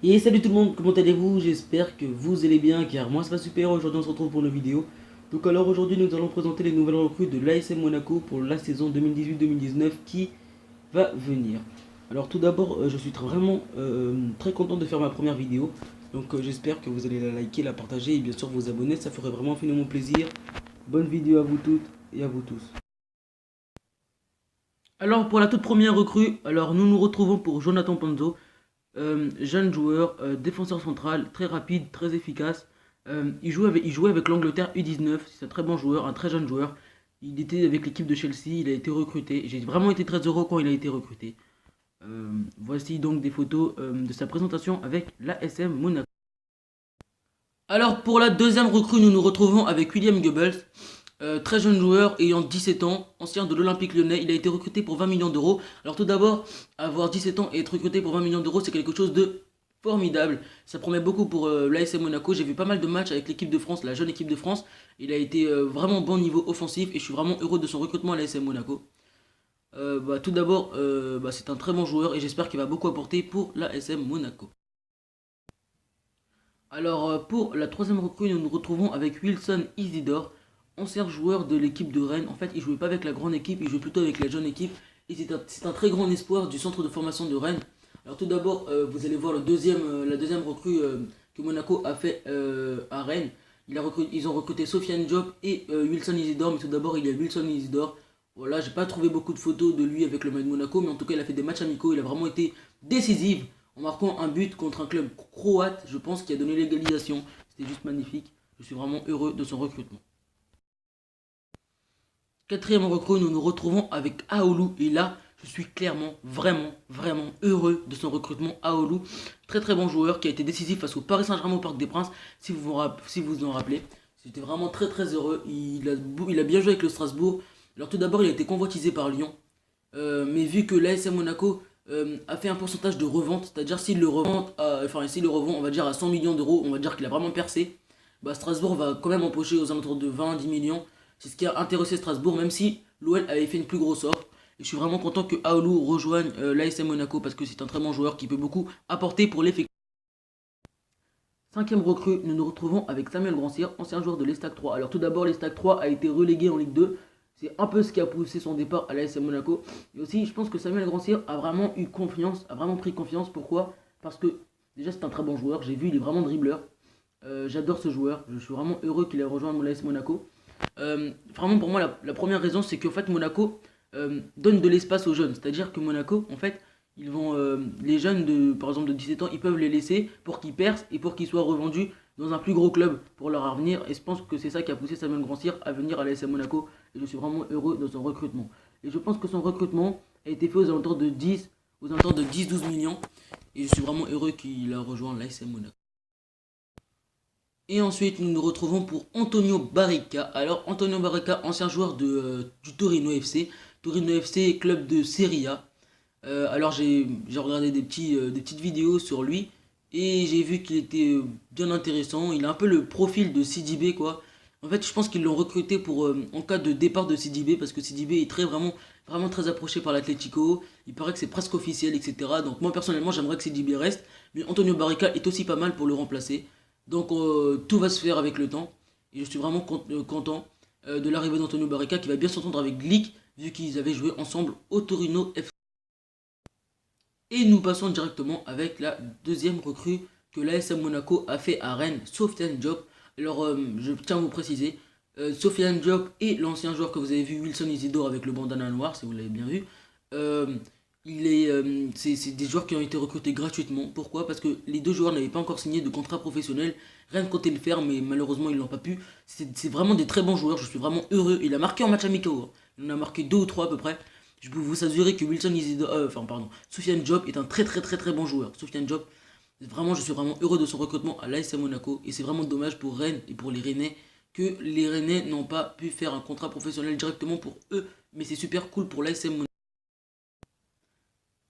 Et salut tout le monde, comment allez-vous? J'espère que vous allez bien car moi ça va super. Aujourd'hui on se retrouve pour une vidéo. Donc alors aujourd'hui nous allons présenter les nouvelles recrues de l'ASM Monaco pour la saison 2018-2019 qui va venir. Alors tout d'abord je suis vraiment très content de faire ma première vidéo. Donc j'espère que vous allez la liker, la partager et bien sûr vous abonner, ça ferait vraiment infiniment plaisir. Bonne vidéo à vous toutes et à vous tous. Alors pour la toute première recrue, alors nous nous retrouvons pour Jonathan Panzo. Jeune joueur, défenseur central, très rapide, très efficace. Il jouait avec l'Angleterre U19, c'est un très bon joueur, un très jeune joueur. Il était avec l'équipe de Chelsea, il a été recruté. J'ai vraiment été très heureux quand il a été recruté. Voici donc des photos de sa présentation avec l'ASM Monaco. Alors pour la deuxième recrue, nous nous retrouvons avec William Goebbels. Très jeune joueur ayant 17 ans, ancien de l'Olympique Lyonnais, il a été recruté pour 20 millions d'euros. Alors tout d'abord, avoir 17 ans et être recruté pour 20 millions d'euros, c'est quelque chose de formidable. Ça promet beaucoup pour l'ASM Monaco. J'ai vu pas mal de matchs avec l'équipe de France, la jeune équipe de France. Il a été vraiment bon niveau offensif et je suis vraiment heureux de son recrutement à l'ASM Monaco. Tout d'abord, c'est un très bon joueur et j'espère qu'il va beaucoup apporter pour l'ASM Monaco. Alors pour la troisième recrue, nous nous retrouvons avec Wilson Isidore, ancien joueur de l'équipe de Rennes. En fait, il jouait pas avec la grande équipe, il jouait plutôt avec la jeune équipe. Et c'est un très grand espoir du centre de formation de Rennes. Alors tout d'abord, vous allez voir la deuxième recrue que Monaco a fait à Rennes. Ils ont recruté Sofiane Diop et Wilson Isidore. Mais tout d'abord, il y a Wilson Isidore. Voilà, j'ai pas trouvé beaucoup de photos de lui avec le maillot de Monaco, mais en tout cas, il a fait des matchs amicaux. Il a vraiment été décisif en marquant un but contre un club croate, je pense, qui a donné l'égalisation. C'était juste magnifique. Je suis vraiment heureux de son recrutement. Quatrième recrue, nous nous retrouvons avec Aoulou. Et là, je suis clairement, vraiment heureux de son recrutement. Aoulou, très très bon joueur qui a été décisif face au Paris Saint-Germain au Parc des Princes, si vous vous en rappelez. J'étais vraiment très heureux. Il a bien joué avec le Strasbourg. Alors tout d'abord, il a été convoitisé par Lyon. Mais vu que l'ASM Monaco a fait un pourcentage de revente, c'est-à-dire s'il le revend, on va dire à 100 millions d'euros, on va dire qu'il a vraiment percé, Strasbourg va quand même empocher aux alentours de 20-10 millions. C'est ce qui a intéressé Strasbourg, même si l'OL avait fait une plus grosse offre. Et je suis vraiment content que Aoulou rejoigne l'ASM Monaco parce que c'est un très bon joueur qui peut beaucoup apporter pour l'effectif. Cinquième recrue, nous nous retrouvons avec Samuel Grandsir, ancien joueur de l'Estac 3. Alors tout d'abord, l'Estac 3 a été relégué en Ligue 2. C'est un peu ce qui a poussé son départ à l'ASM Monaco. Et aussi, je pense que Samuel Grandsir a vraiment eu confiance, a vraiment pris confiance. Pourquoi? Parce que déjà, c'est un très bon joueur. J'ai vu, il est vraiment dribbleur. J'adore ce joueur. Je suis vraiment heureux qu'il ait rejoint l'ASM Monaco. Vraiment, pour moi, la première raison, c'est qu'en fait, Monaco donne de l'espace aux jeunes. C'est-à-dire que Monaco, en fait, les jeunes par exemple de 17 ans, ils peuvent les laisser pour qu'ils percent et pour qu'ils soient revendus dans un plus gros club pour leur avenir. Et je pense que c'est ça qui a poussé Samuel Grandsir à venir à l'ASM Monaco. Et je suis vraiment heureux de son recrutement. Et je pense que son recrutement a été fait aux alentours de 10-12 millions. Et je suis vraiment heureux qu'il a rejoint l'ASM Monaco. Et ensuite, nous nous retrouvons pour Antonio Barrica. Alors, Antonio Barrica, ancien joueur du Torino FC. Torino FC, club de Serie A. Alors, j'ai regardé des petites vidéos sur lui. Et j'ai vu qu'il était bien intéressant. Il a un peu le profil de Sidibé, quoi. En fait, je pense qu'ils l'ont recruté pour en cas de départ de Sidibé. Parce que Sidibé est vraiment très approché par l'Atlético. Il paraît que c'est presque officiel, etc. Donc, moi, personnellement, j'aimerais que Sidibé reste. Mais Antonio Barrica est aussi pas mal pour le remplacer. Donc tout va se faire avec le temps. Et je suis vraiment content de l'arrivée d'Antonio Barrica qui va bien s'entendre avec Glick vu qu'ils avaient joué ensemble au Torino FC. Et nous passons directement avec la deuxième recrue que l'ASM Monaco a fait à Rennes, Sofiane Diop. Alors je tiens à vous préciser, Sofiane Diop et l'ancien joueur que vous avez vu, Wilson Isidore avec le bandana noir, si vous l'avez bien vu. Euh, c'est des joueurs qui ont été recrutés gratuitement. Pourquoi? Parce que les deux joueurs n'avaient pas encore signé de contrat professionnel. Rennes comptait le faire, mais malheureusement ils l'ont pas pu. C'est vraiment des très bons joueurs. Je suis vraiment heureux. Il a marqué en match amical. Il en a marqué 2 ou 3 à peu près. Je peux vous assurer que Sofiane Diop est un très bon joueur. Sofiane Diop, vraiment, je suis vraiment heureux de son recrutement à l'AS Monaco. Et c'est vraiment dommage pour Rennes et pour les Rennais que les Rennais n'ont pas pu faire un contrat professionnel directement pour eux. Mais c'est super cool pour l'AS Monaco.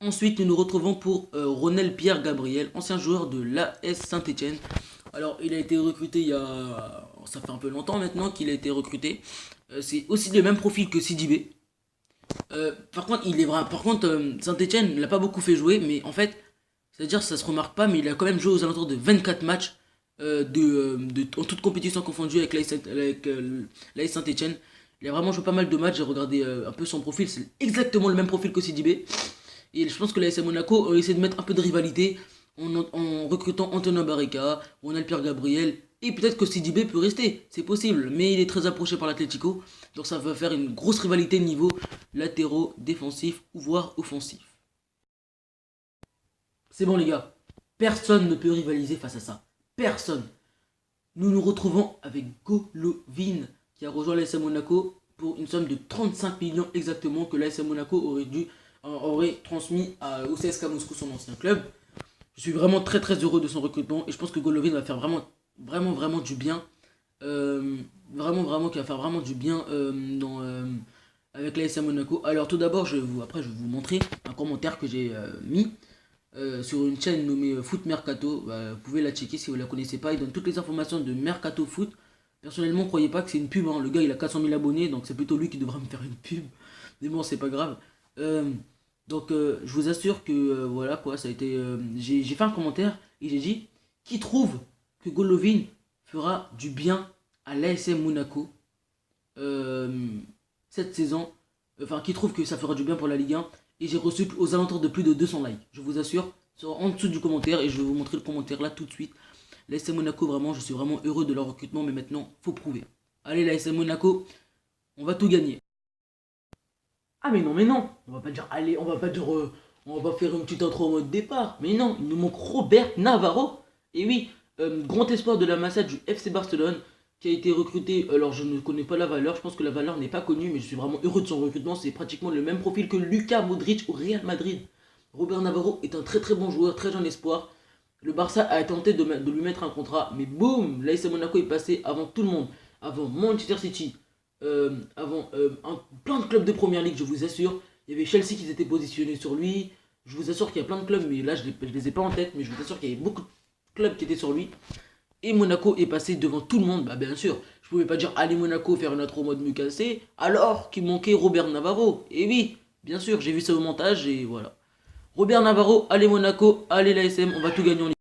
Ensuite, nous nous retrouvons pour Ronel Pierre Gabriel, ancien joueur de l'AS Saint-Etienne. Alors, il a été recruté ça fait un peu longtemps maintenant qu'il a été recruté. C'est aussi le même profil que Sidibé. Par contre, Saint-Etienne ne l'a pas beaucoup fait jouer, mais en fait, C'est-à-dire, ça se remarque pas, mais il a quand même joué aux alentours de 24 matchs en toute compétition confondue avec l'AS Saint-Etienne. Il a vraiment joué pas mal de matchs, j'ai regardé un peu son profil, c'est exactement le même profil que Sidibé. Et je pense que l'AS Monaco essaie de mettre un peu de rivalité en recrutant Antonin Barreca, ou en Pierre Gabriel. Et peut-être que Sidibé peut rester, c'est possible. Mais il est très approché par l'Atlético. Donc ça va faire une grosse rivalité niveau latéraux, défensifs ou voire offensifs. C'est bon les gars, personne ne peut rivaliser face à ça. Personne. Nous nous retrouvons avec Golovin qui a rejoint l'AS Monaco pour une somme de 35 millions exactement que l'AS Monaco aurait transmis au CSKA Moscou, son ancien club. Je suis vraiment très très heureux de son recrutement et je pense que Golovin va faire vraiment du bien. Qui va faire vraiment du bien avec l'AS Monaco. Alors tout d'abord, après je vais vous montrer un commentaire que j'ai mis sur une chaîne nommée Foot Mercato. Vous pouvez la checker si vous la connaissez pas. Il donne toutes les informations de Mercato Foot. Personnellement, croyez pas que c'est une pub, hein. Le gars il a 400 000 abonnés, donc c'est plutôt lui qui devra me faire une pub. Mais bon, c'est pas grave. Je vous assure que voilà quoi, ça a été. J'ai fait un commentaire et j'ai dit qui trouve que Golovin fera du bien à l'ASM Monaco cette saison. Enfin, qui trouve que ça fera du bien pour la Ligue 1. Et j'ai reçu aux alentours de plus de 200 likes. Je vous assure, c'est en dessous du commentaire et je vais vous montrer le commentaire là tout de suite. L'AS Monaco, vraiment, je suis vraiment heureux de leur recrutement, mais maintenant, faut prouver. Allez, l'AS Monaco, on va tout gagner. Ah mais non, on va pas dire, allez, on va pas faire une petite intro en mode départ. Mais non, il nous manque Robert Navarro. Et oui, grand espoir de la Massade du FC Barcelone, qui a été recruté, alors je ne connais pas la valeur, je pense que la valeur n'est pas connue, mais je suis vraiment heureux de son recrutement, c'est pratiquement le même profil que Luka Modric au Real Madrid. Robert Navarro est un très très bon joueur, très jeune espoir. Le Barça a tenté de lui mettre un contrat, mais boum, l'AS Monaco est passé avant tout le monde, avant Manchester City, plein de clubs de première ligue, je vous assure. Il y avait Chelsea qui s'était positionné sur lui. Je vous assure qu'il y a plein de clubs, mais là je les ai pas en tête, mais je vous assure qu'il y avait beaucoup de clubs qui étaient sur lui. Et Monaco est passé devant tout le monde, bah bien sûr. Je pouvais pas dire allez Monaco faire une intro mode me casser, alors qu'il manquait Robert Navarro. Et oui, bien sûr, j'ai vu ça au montage et voilà. Robert Navarro, allez Monaco, allez l'ASM, on va tout gagner en Ligue.